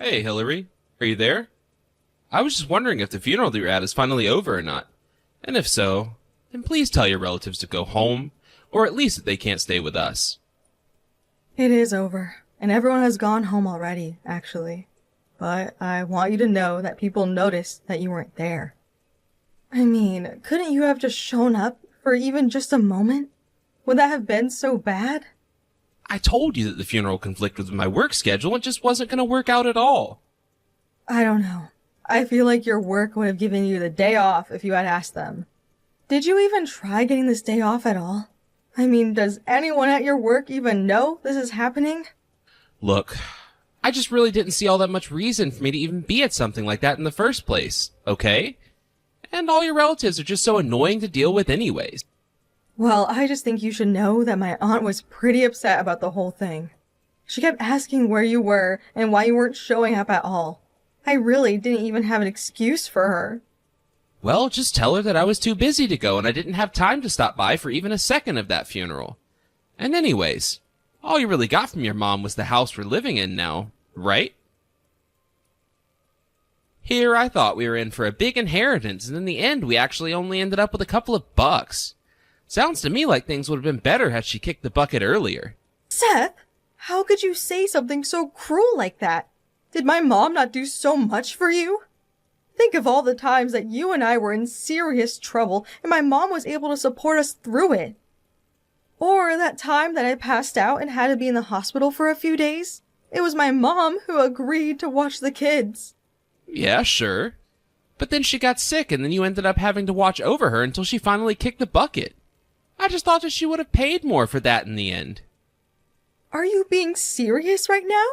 Hey, Hillary. Are you there? I was just wondering if the funeral that you're at is finally over or not. And if so, then please tell your relatives to go home, or at least that they can't stay with us. It is over, and everyone has gone home already, actually. But I want you to know that people noticed that you weren't there. I mean, couldn't you have just shown up for even just a moment? Would that have been so bad? I told you that the funeral conflicted with my work schedule and just wasn't going to work out at all. I don't know. I feel like your work would have given you the day off if you had asked them. Did you even try getting this day off at all? I mean, does anyone at your work even know this is happening? Look, I just really didn't see all that much reason for me to even be at something like that in the first place, okay? And all your relatives are just so annoying to deal with anyways. Well, I just think you should know that my aunt was pretty upset about the whole thing. She kept asking where you were and why you weren't showing up at all. I really didn't even have an excuse for her. Well, just tell her that I was too busy to go and I didn't have time to stop by for even a second of that funeral. And anyways, all you really got from your mom was the house we're living in now, right? Here I thought we were in for a big inheritance, and in the end we actually only ended up with a couple of bucks. Sounds to me like things would have been better had she kicked the bucket earlier. Seth, how could you say something so cruel like that? Did my mom not do so much for you? Think of all the times that you and I were in serious trouble and my mom was able to support us through it. Or that time that I passed out and had to be in the hospital for a few days. It was my mom who agreed to watch the kids. Yeah, sure. But then she got sick and then you ended up having to watch over her until she finally kicked the bucket. I just thought that she would have paid more for that in the end. Are you being serious right now?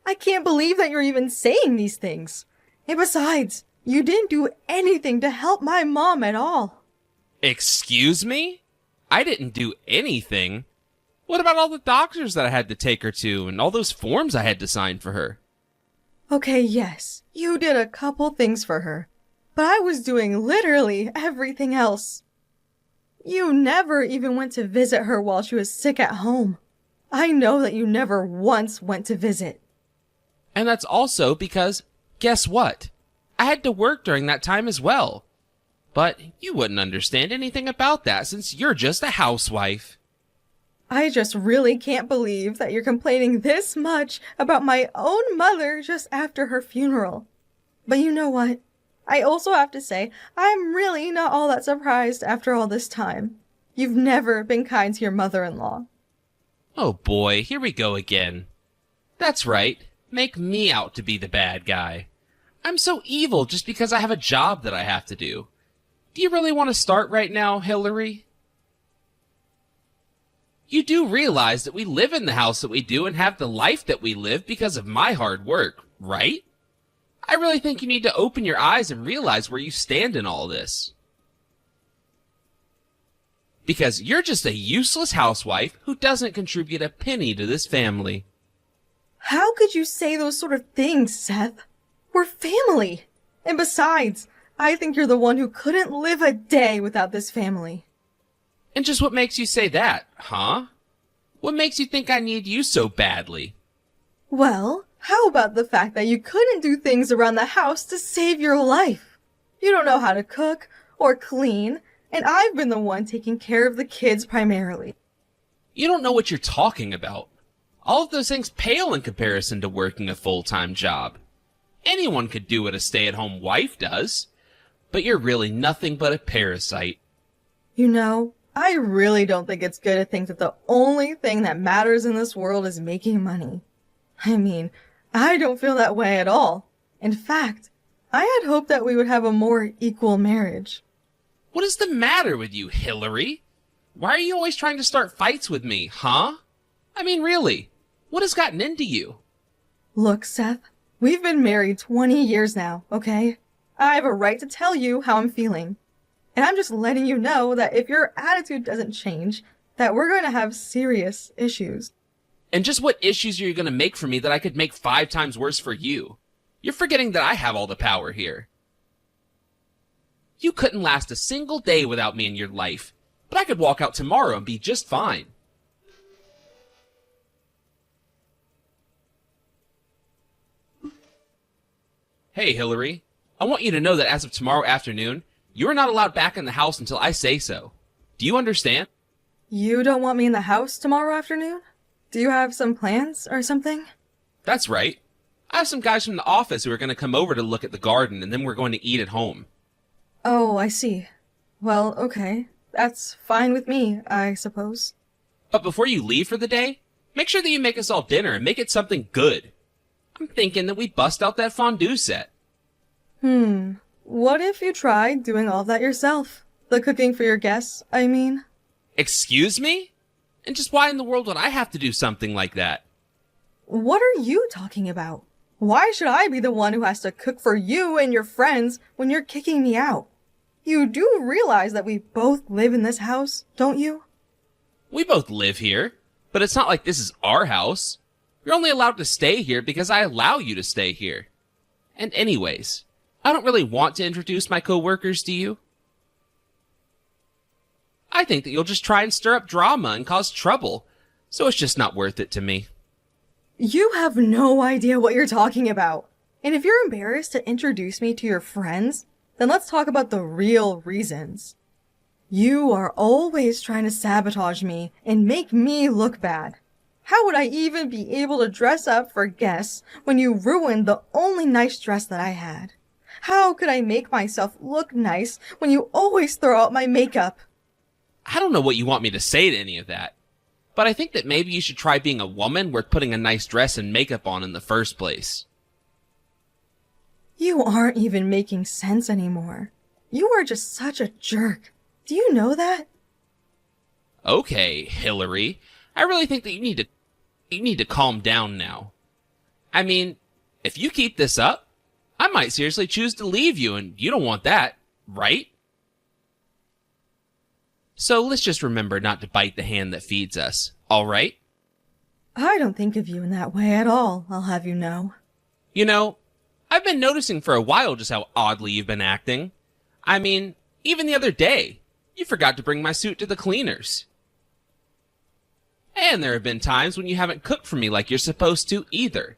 I can't believe that you're even saying these things. And besides, you didn't do anything to help my mom at all. Excuse me? I didn't do anything. What about all the doctors that I had to take her to and all those forms I had to sign for her? Okay, yes, you did a couple things for her. But I was doing literally everything else. You never even went to visit her while she was sick at home. I know that you never once went to visit. And that's also because, guess what? I had to work during that time as well. But you wouldn't understand anything about that since you're just a housewife. I just really can't believe that you're complaining this much about my own mother just after her funeral. But you know what? I also have to say, I'm really not all that surprised after all this time. You've never been kind to your mother-in-law. Oh boy, here we go again. That's right, make me out to be the bad guy. I'm so evil just because I have a job that I have to do. Do you really want to start right now, Hillary? You do realize that we live in the house that we do and have the life that we live because of my hard work, right? I really think you need to open your eyes and realize where you stand in all this. Because you're just a useless housewife who doesn't contribute a penny to this family. How could you say those sort of things, Seth? We're family. And besides, I think you're the one who couldn't live a day without this family. And just what makes you say that, huh? What makes you think I need you so badly? Well, how about the fact that you couldn't do things around the house to save your life? You don't know how to cook or clean, and I've been the one taking care of the kids primarily. You don't know what you're talking about. All of those things pale in comparison to working a full-time job. Anyone could do what a stay-at-home wife does, but you're really nothing but a parasite. You know, I really don't think it's good to think that the only thing that matters in this world is making money. I mean, I don't feel that way at all. In fact, I had hoped that we would have a more equal marriage. What is the matter with you, Hillary? Why are you always trying to start fights with me, huh? I mean, really, what has gotten into you? Look, Seth, we've been married 20 years now, okay? I have a right to tell you how I'm feeling. And I'm just letting you know that if your attitude doesn't change, that we're going to have serious issues. And just what issues are you going to make for me that I could make 5 times worse for you? You're forgetting that I have all the power here. You couldn't last a single day without me in your life, but I could walk out tomorrow and be just fine. Hey, Hillary. I want you to know that as of tomorrow afternoon, you are not allowed back in the house until I say so. Do you understand? You don't want me in the house tomorrow afternoon? Do you have some plans or something? That's right. I have some guys from the office who are going to come over to look at the garden, and then we're going to eat at home. Oh, I see. Well, okay. That's fine with me, I suppose. But before you leave for the day, make sure that you make us all dinner and make it something good. I'm thinking that we bust out that fondue set. What if you tried doing all of that yourself? The cooking for your guests, I mean. Excuse me? And just why in the world would I have to do something like that? What are you talking about? Why should I be the one who has to cook for you and your friends when you're kicking me out? You do realize that we both live in this house, don't you? We both live here, but it's not like this is our house. You're only allowed to stay here because I allow you to stay here. And anyways, I don't really want to introduce my coworkers to you. I think that you'll just try and stir up drama and cause trouble, so it's just not worth it to me. You have no idea what you're talking about. And if you're embarrassed to introduce me to your friends, then let's talk about the real reasons. You are always trying to sabotage me and make me look bad. How would I even be able to dress up for guests when you ruined the only nice dress that I had? How could I make myself look nice when you always throw out my makeup? I don't know what you want me to say to any of that, but I think that maybe you should try being a woman worth putting a nice dress and makeup on in the first place. You aren't even making sense anymore. You are just such a jerk. Do you know that? Okay, Hillary. I really think that you need to calm down now. I mean, if you keep this up, I might seriously choose to leave you, and you don't want that, right? So let's just remember not to bite the hand that feeds us, all right? I don't think of you in that way at all, I'll have you know. You know, I've been noticing for a while just how oddly you've been acting. I mean, even the other day, you forgot to bring my suit to the cleaners. And there have been times when you haven't cooked for me like you're supposed to either.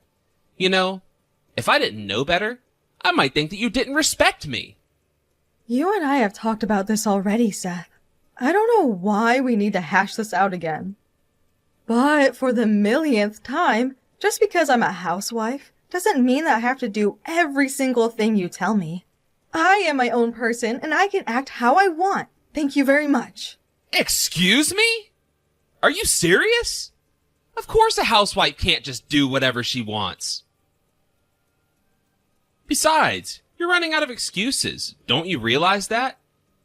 You know, if I didn't know better, I might think that you didn't respect me. You and I have talked about this already, Seth. I don't know why we need to hash this out again. But for the millionth time, just because I'm a housewife doesn't mean that I have to do every single thing you tell me. I am my own person and I can act how I want. Thank you very much. Excuse me? Are you serious? Of course a housewife can't just do whatever she wants. Besides, you're running out of excuses. Don't you realize that?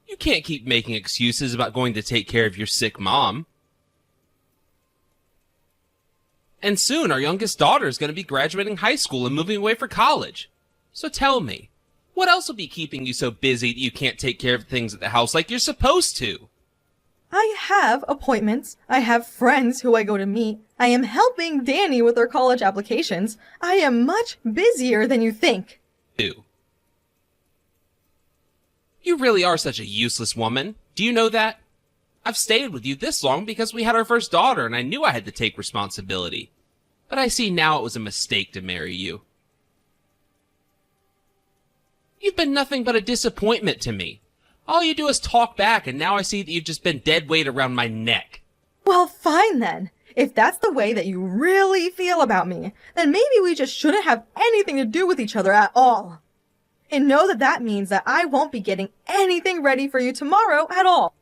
You can't keep making excuses about going to take care of your sick mom. And soon our youngest daughter is going to be graduating high school and moving away for college. So tell me, what else will be keeping you so busy that you can't take care of things at the house like you're supposed to? I have appointments. I have friends who I go to meet. I am helping Danny with her college applications. I am much busier than you think. You really are such a useless woman. Do you know that? I've stayed with you this long because we had our first daughter and I knew I had to take responsibility. But I see now it was a mistake to marry you. You've been nothing but a disappointment to me. All you do is talk back, and now I see that you've just been dead weight around my neck. Well, fine then. If that's the way that you really feel about me, then maybe we just shouldn't have anything to do with each other at all. And know that that means that I won't be getting anything ready for you tomorrow at all.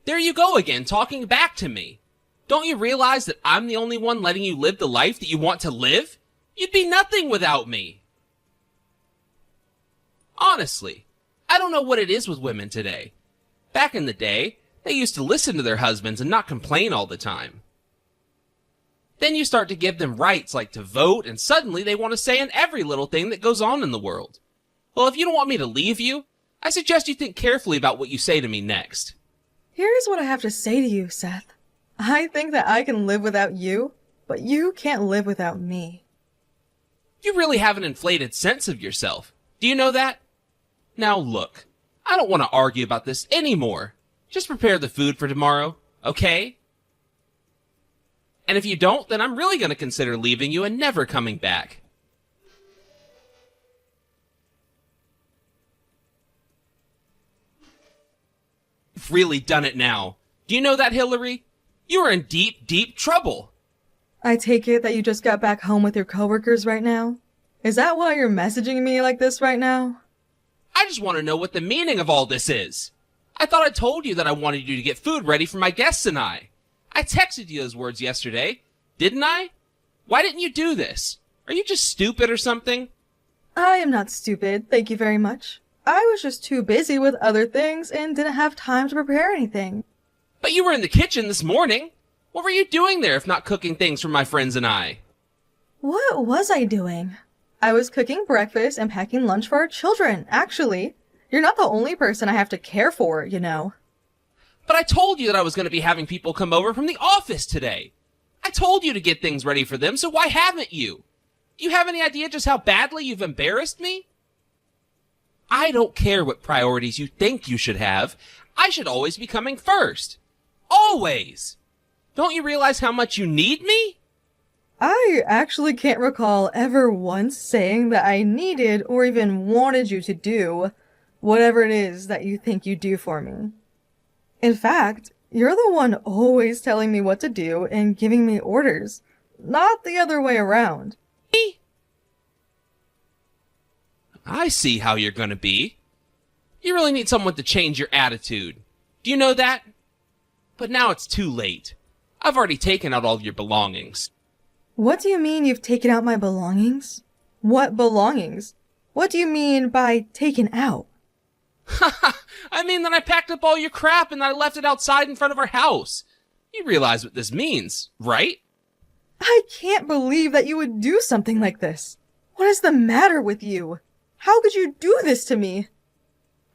There you go again, talking back to me. Don't you realize that I'm the only one letting you live the life that you want to live? You'd be nothing without me. Honestly, I don't know what it is with women today. Back in the day, they used to listen to their husbands and not complain all the time. Then you start to give them rights like to vote, and suddenly they want to say in every little thing that goes on in the world. Well, if you don't want me to leave you, I suggest you think carefully about what you say to me next. Here's what I have to say to you, Seth. I think that I can live without you, but you can't live without me. You really have an inflated sense of yourself. Do you know that? Now look, I don't want to argue about this anymore. Just prepare the food for tomorrow, okay? And if you don't, then I'm really going to consider leaving you and never coming back. You've really done it now. Do you know that, Hillary? You are in deep, deep trouble. I take it that you just got back home with your coworkers right now? Is that why you're messaging me like this right now? I just want to know what the meaning of all this is. I thought I told you that I wanted you to get food ready for my guests and I. I texted you those words yesterday, didn't I? Why didn't you do this? Are you just stupid or something? I am not stupid, thank you very much. I was just too busy with other things and didn't have time to prepare anything. But you were in the kitchen this morning. What were you doing there if not cooking things for my friends and I? What was I doing? I was cooking breakfast and packing lunch for our children, actually. You're not the only person I have to care for, you know. But I told you that I was going to be having people come over from the office today. I told you to get things ready for them, so why haven't you? Do you have any idea just how badly you've embarrassed me? I don't care what priorities you think you should have. I should always be coming first. Always! Don't you realize how much you need me? I actually can't recall ever once saying that I needed or even wanted you to do whatever it is that you think you do for me. In fact, you're the one always telling me what to do and giving me orders, not the other way around. Me? I see how you're gonna be. You really need someone to change your attitude. Do you know that? But now it's too late. I've already taken out all of your belongings. What do you mean you've taken out my belongings? What belongings? What do you mean by taken out? I mean that I packed up all your crap and I left it outside in front of our house. You realize what this means, right? I can't believe that you would do something like this. What is the matter with you? How could you do this to me?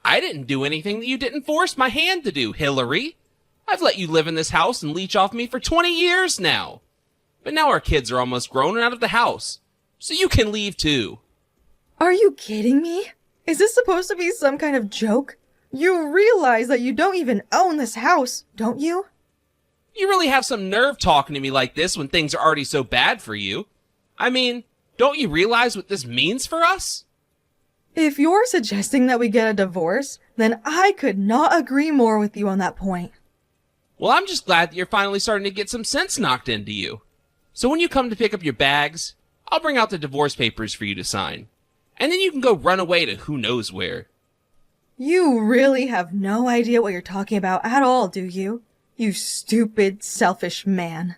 I didn't do anything that you didn't force my hand to do, Hillary. I've let you live in this house and leech off me for 20 years now. But now our kids are almost grown and out of the house, so you can leave too. Are you kidding me? Is this supposed to be some kind of joke? You realize that you don't even own this house, don't you? You really have some nerve talking to me like this when things are already so bad for you. I mean, don't you realize what this means for us? If you're suggesting that we get a divorce, then I could not agree more with you on that point. Well, I'm just glad that you're finally starting to get some sense knocked into you. So when you come to pick up your bags, I'll bring out the divorce papers for you to sign. And then you can go run away to who knows where. You really have no idea what you're talking about at all, do you? You stupid, selfish man.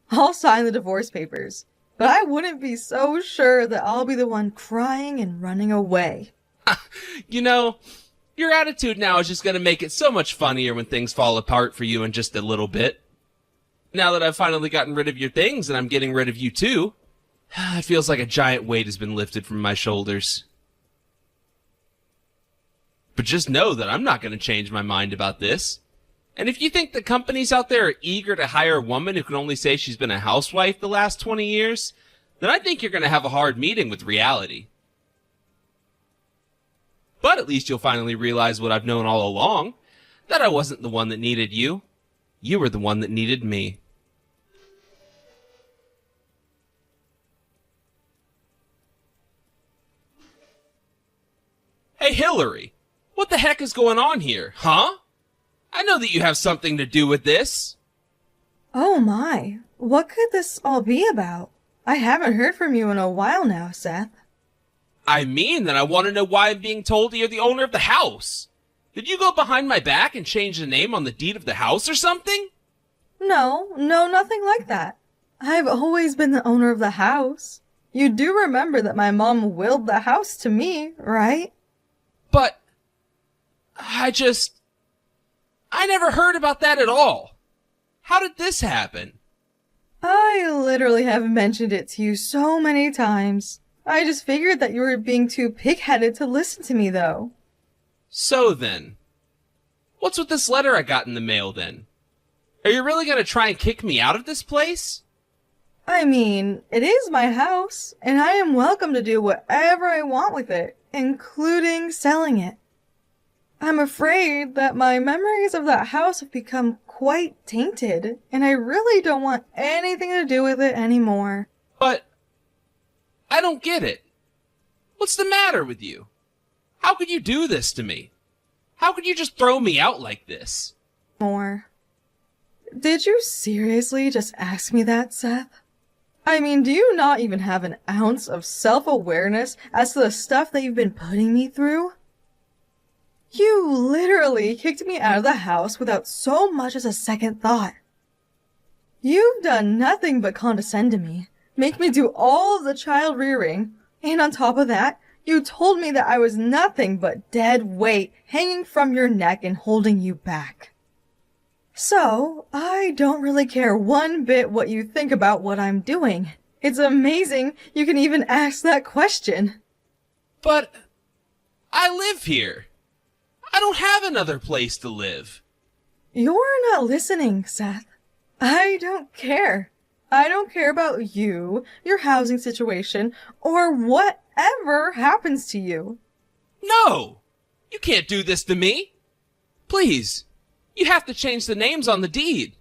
I'll sign the divorce papers, but I wouldn't be so sure that I'll be the one crying and running away. You know, your attitude now is just going to make it so much funnier when things fall apart for you in just a little bit. Now that I've finally gotten rid of your things and I'm getting rid of you too, it feels like a giant weight has been lifted from my shoulders. But just know that I'm not going to change my mind about this. And if you think the companies out there are eager to hire a woman who can only say she's been a housewife the last 20 years, then I think you're going to have a hard meeting with reality. But at least you'll finally realize what I've known all along, that I wasn't the one that needed you. You were the one that needed me. Hey, Hillary, what the heck is going on here, huh? I know that you have something to do with this. Oh my, what could this all be about? I haven't heard from you in a while now, Seth. I mean that I want to know why I'm being told that you're the owner of the house. Did you go behind my back and change the name on the deed of the house or something? No, nothing like that. I've always been the owner of the house. You do remember that my mom willed the house to me, right? But I never heard about that at all. How did this happen? I literally have mentioned it to you so many times. I just figured that you were being too pig-headed to listen to me, though. So then, what's with this letter I got in the mail then? Are you really going to try and kick me out of this place? I mean, it is my house, and I am welcome to do whatever I want with it, including selling it. I'm afraid that my memories of that house have become quite tainted, and I really don't want anything to do with it anymore. But I don't get it. What's the matter with you? How could you do this to me? How could you just throw me out like this? More. Did you seriously just ask me that, Seth? I mean, do you not even have an ounce of self-awareness as to the stuff that you've been putting me through? You literally kicked me out of the house without so much as a second thought. You've done nothing but condescend to me, make me do all of the child rearing, and on top of that, you told me that I was nothing but dead weight hanging from your neck and holding you back. So, I don't really care one bit what you think about what I'm doing. It's amazing you can even ask that question. But I live here. I don't have another place to live. You're not listening, Seth. I don't care. I don't care about you, your housing situation, or whatever happens to you. No! You can't do this to me. Please, you have to change the names on the deed.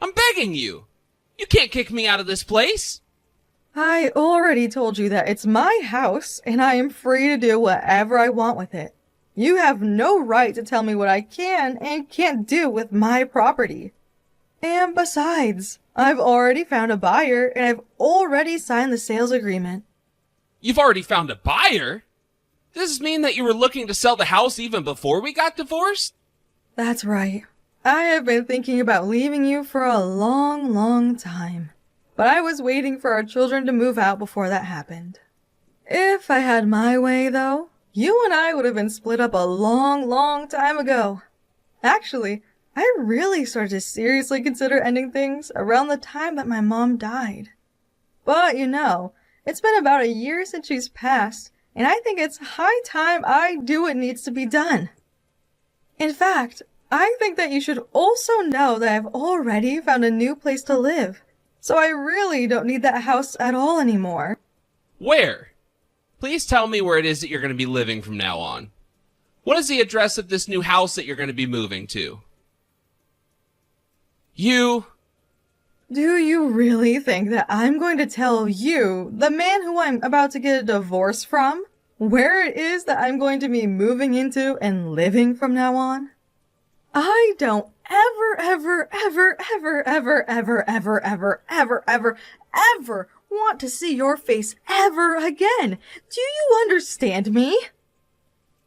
I'm begging you. You can't kick me out of this place. I already told you that it's my house, and I am free to do whatever I want with it. You have no right to tell me what I can and can't do with my property. And besides, I've already found a buyer, and I've already signed the sales agreement. You've already found a buyer? Does this mean that you were looking to sell the house even before we got divorced? That's right. I have been thinking about leaving you for a long, long time. But I was waiting for our children to move out before that happened. If I had my way, though, you and I would have been split up a long, long time ago. Actually, I really started to seriously consider ending things around the time that my mom died. But, it's been about a year since she's passed, and I think it's high time I do what needs to be done. In fact, I think that you should also know that I've already found a new place to live, so I really don't need that house at all anymore. Where? Please tell me where it is that you're going to be living from now on. What is the address of this new house that you're going to be moving to? Do you really think that I'm going to tell you, the man who I'm about to get a divorce from, where it is that I'm going to be moving into and living from now on? I don't ever want to see your face ever again. Do you understand me?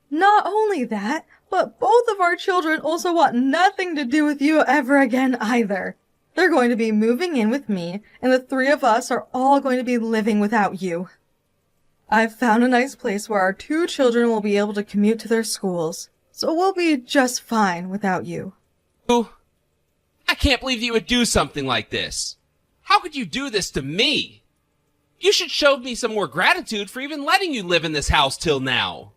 Not only that, but both of our children also want nothing to do with you ever again either. They're going to be moving in with me, and the three of us are all going to be living without you. I've found a nice place where our two children will be able to commute to their schools, so we'll be just fine without you. I can't believe you would do something like this. How could you do this to me? You should show me some more gratitude for even letting you live in this house till now.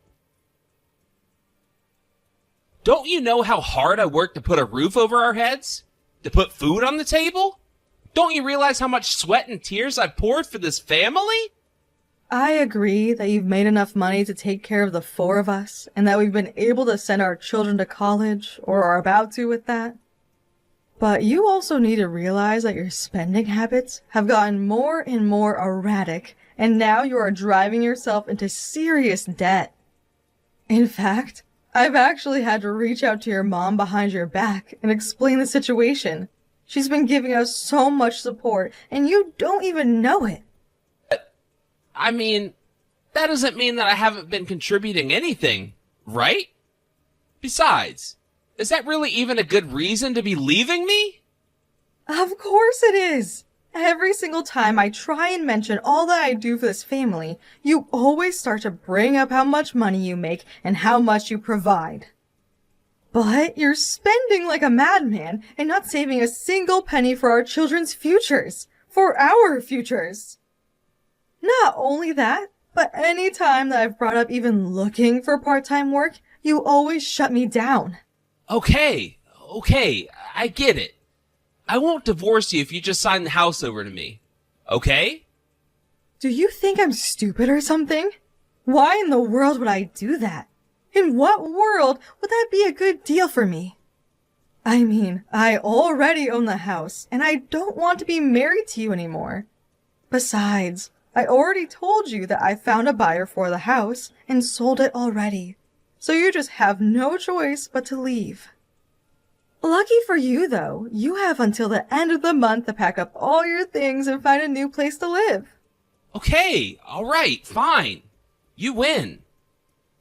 Don't you know how hard I worked to put a roof over our heads? To put food on the table? Don't you realize how much sweat and tears I've poured for this family? I agree that you've made enough money to take care of the four of us, and that we've been able to send our children to college, or are about to with that. But you also need to realize that your spending habits have gotten more and more erratic, and now you are driving yourself into serious debt. In fact, I've actually had to reach out to your mom behind your back and explain the situation. She's been giving us so much support, and you don't even know it. I mean, that doesn't mean that I haven't been contributing anything, right? Besides, is that really even a good reason to be leaving me? Of course it is. Every single time I try and mention all that I do for this family, you always start to bring up how much money you make and how much you provide. But you're spending like a madman and not saving a single penny for our children's futures. For our futures. Not only that, but any time that I've brought up even looking for part-time work, you always shut me down. Okay, I get it. I won't divorce you if you just sign the house over to me. Okay? Do you think I'm stupid or something? Why in the world would I do that? In what world would that be a good deal for me? I mean, I already own the house, and I don't want to be married to you anymore. Besides, I already told you that I found a buyer for the house and sold it already. so you just have no choice but to leave. Lucky for you, though, you have until the end of the month to pack up all your things and find a new place to live. Okay, alright, fine. You win.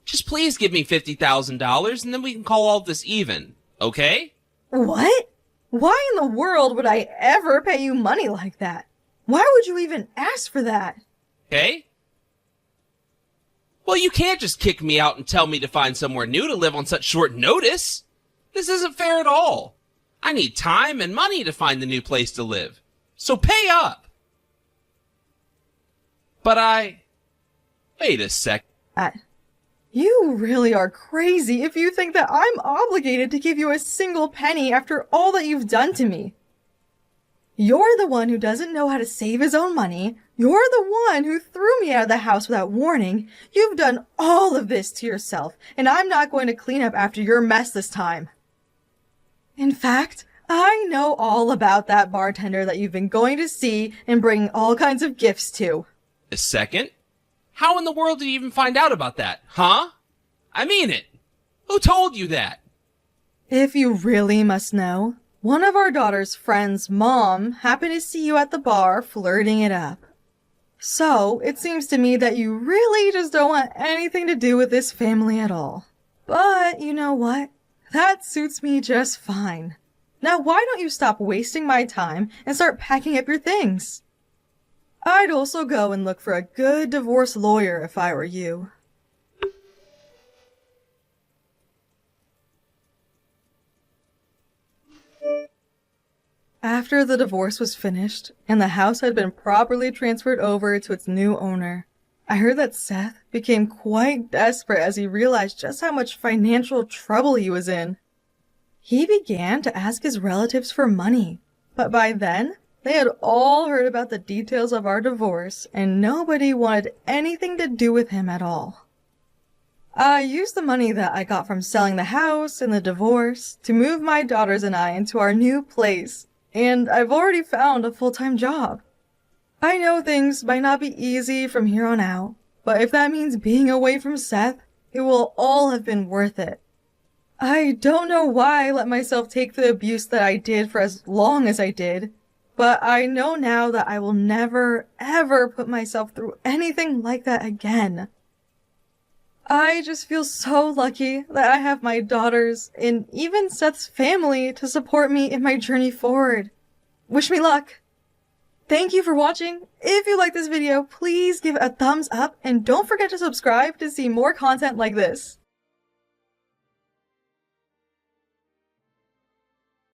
Just please give me $50,000 and then we can call all this even, okay? What? Why in the world would I ever pay you money like that? Why would you even ask for that? Okay? Well, you can't just kick me out and tell me to find somewhere new to live on such short notice. This isn't fair at all. I need time and money to find the new place to live. So pay up. But wait a sec. You really are crazy if you think that I'm obligated to give you a single penny after all that you've done to me. You're the one who doesn't know how to save his own money. You're the one who threw me out of the house without warning. You've done all of this to yourself, and I'm not going to clean up after your mess this time. In fact, I know all about that bartender that you've been going to see and bringing all kinds of gifts to. A second? How in the world did you even find out about that, huh? I mean it. Who told you that? If you really must know, one of our daughter's friend's mom happened to see you at the bar flirting it up. So, it seems to me that you really just don't want anything to do with this family at all. But, you know what? That suits me just fine. Now why don't you stop wasting my time and start packing up your things? I'd also go and look for a good divorce lawyer if I were you. After the divorce was finished, and the house had been properly transferred over to its new owner, I heard that Seth became quite desperate as he realized just how much financial trouble he was in. He began to ask his relatives for money, but by then, they had all heard about the details of our divorce, and nobody wanted anything to do with him at all. I used the money that I got from selling the house and the divorce to move my daughters and I into our new place, and I've already found a full-time job. I know things might not be easy from here on out, but if that means being away from Seth, it will all have been worth it. I don't know why I let myself take the abuse that I did for as long as I did, but I know now that I will never, ever put myself through anything like that again. I just feel so lucky that I have my daughters and even Seth's family to support me in my journey forward. Wish me luck! Thank you for watching. If you like this video, please give it a thumbs up and don't forget to subscribe to see more content like this.